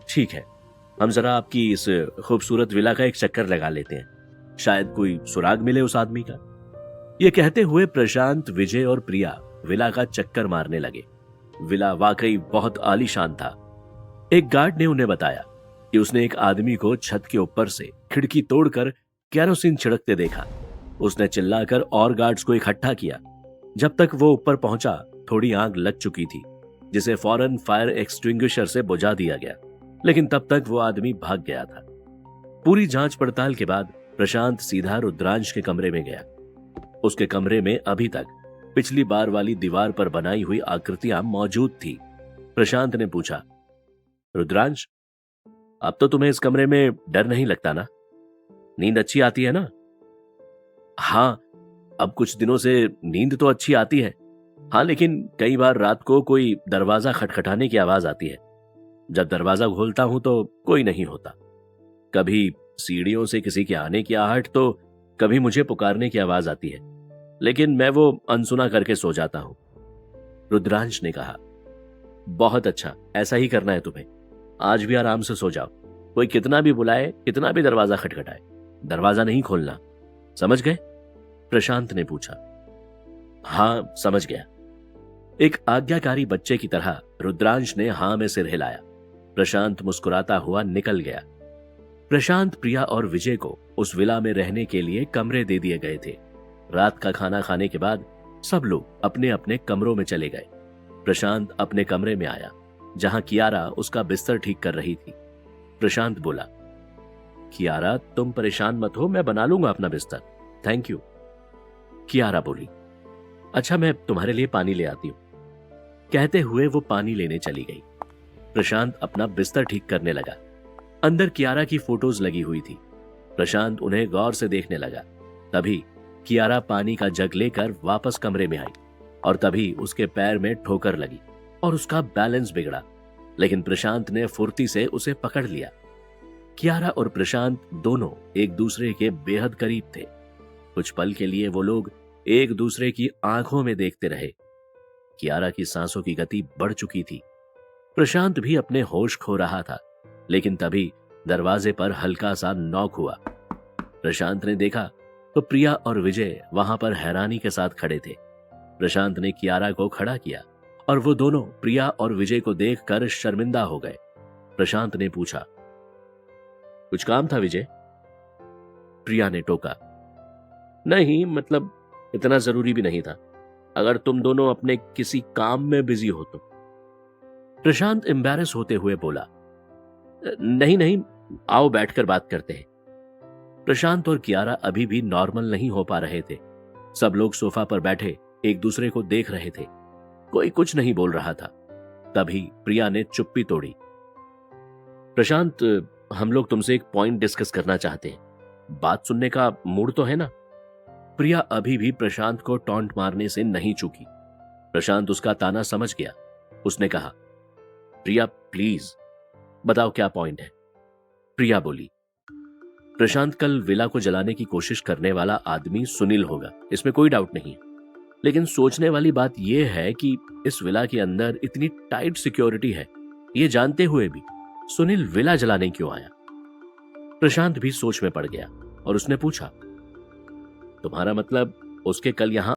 A: ठीक है, हम जरा आपकी इस खूबसूरत विला का एक चक्कर लगा लेते हैं, शायद कोई सुराग मिले उस आदमी का। यह कहते हुए प्रशांत, विजय और प्रिया विला का चक्कर मारने लगे। विला वाकई बहुत आलीशान था। एक गार्ड ने उन्हें बताया कि उसने एक आदमी को छत के ऊपर से खिड़की तोड़कर केरोसिन छिड़कते देखा। उसने चिल्लाकर और गार्ड्स को इकट्ठा किया। जब तक वो ऊपर पहुंचा, थोड़ी आग लग चुकी थी, जिसे फौरन फायर एक्सटिंग्विशर से बुझा दिया गया, लेकिन तब तक वो आदमी भाग गया था। पूरी जांच पड़ताल के बाद प्रशांत सीधा रुद्रांश के कमरे में गया। उसके कमरे में अभी तक पिछली बार वाली दीवार पर बनाई हुई आकृतियां मौजूद थी। प्रशांत ने पूछा, रुद्रांश, अब तो तुम्हें इस कमरे में डर नहीं लगता ना? नींद अच्छी आती है ना? हाँ, अब कुछ दिनों से नींद तो अच्छी आती है। हाँ, लेकिन कई बार रात को कोई दरवाजा खटखटाने की आवाज आती है। जब दरवाजा खोलता हूं तो कोई नहीं होता। कभी सीढ़ियों से किसी के आने की आहट, तो कभी मुझे पुकारने की आवाज आती है, लेकिन मैं वो अनसुना करके सो जाता हूं। रुद्रांश ने कहा, बहुत अच्छा, ऐसा ही करना है तुम्हें। आज भी आराम से सो जाओ। कोई कितना भी बुलाए, कितना भी दरवाजा खटखटाए, दरवाजा नहीं खोलना, समझ गए? प्रशांत ने पूछा। हां, समझ गया। एक आज्ञाकारी बच्चे की तरह रुद्रांश ने हां में सिर हिलाया। प्रशांत मुस्कुराता हुआ निकल गया। प्रशांत, प्रिया और विजय को उस विला में रहने के लिए कमरे दे दिए गए थे। रात का खाना खाने के बाद सब लोग अपने अपने कमरों में चले गए। प्रशांत अपने कमरे में आया, जहां कियारा उसका बिस्तर ठीक कर रही थी। प्रशांत बोला, कियारा, तुम परेशान मत हो, मैं बना लूंगा अपना बिस्तर, थैंक यू। कियारा बोली, अच्छा, मैं तुम्हारे लिए पानी ले आती हूं। कहते हुए वो पानी लेने चली गई। प्रशांत अपना बिस्तर ठीक करने लगा। अंदर कियारा की फोटोज लगी हुई थी। प्रशांत उन्हें गौर से देखने लगा। तभी कियारा पानी का जग लेकर वापस कमरे में आई, और तभी उसके पैर में ठोकर लगी और उसका बैलेंस बिगड़ा, लेकिन प्रशांत ने फुर्ती से उसे पकड़ लिया। कियारा और प्रशांत दोनों एक दूसरे के बेहद करीब थे। कुछ पल के लिए वो लोग एक दूसरे की आंखों में देखते रहे। कियारा की सांसों की गति बढ़ चुकी थी। प्रशांत भी अपने होश खो रहा था, लेकिन तभी दरवाजे पर हल्का सा नॉक हुआ। प्रशांत ने देखा तो प्रिया और विजय वहां पर हैरानी के साथ खड़े थे। प्रशांत ने कियारा को खड़ा किया और वो दोनों प्रिया और विजय को देखकर शर्मिंदा हो गए। प्रशांत ने पूछा, कुछ काम था विजय? प्रिया ने टोका, नहीं, मतलब इतना जरूरी भी नहीं था, अगर तुम दोनों अपने किसी काम में बिजी हो तो। प्रशांत एम्बैरेस होते हुए बोला, नहीं नहीं, आओ बैठकर बात करते हैं। प्रशांत और कियारा अभी भी नॉर्मल नहीं हो पा रहे थे। सब लोग सोफा पर बैठे एक दूसरे को देख रहे थे। कोई कुछ नहीं बोल रहा था। तभी प्रिया ने चुप्पी तोड़ी। प्रशांत, हम लोग तुमसे एक पॉइंट डिस्कस करना चाहते हैं। बात सुनने का मूड तो है ना? प्रिया अभी भी प्रशांत को टॉन्ट मारने से नहीं चूकी। प्रशांत उसका ताना समझ गया। उसने कहा, प्रिया प्लीज बताओ क्या पॉइंट है। प्रिया बोली, प्रशांत कल विला को जलाने की कोशिश करने वाला आदमी सुनील होगा, इसमें कोई डाउट नहीं है। लेकिन सोचने वाली बात यह है कि इस विला के अंदर इतनी टाइट सिक्योरिटी है, ये जानते हुए भी सुनील विला जलाने क्यों आया? प्रशांत भी सोच में पड़ गया और उसने पूछा, तुम्हारा मतलब उसके कल यहां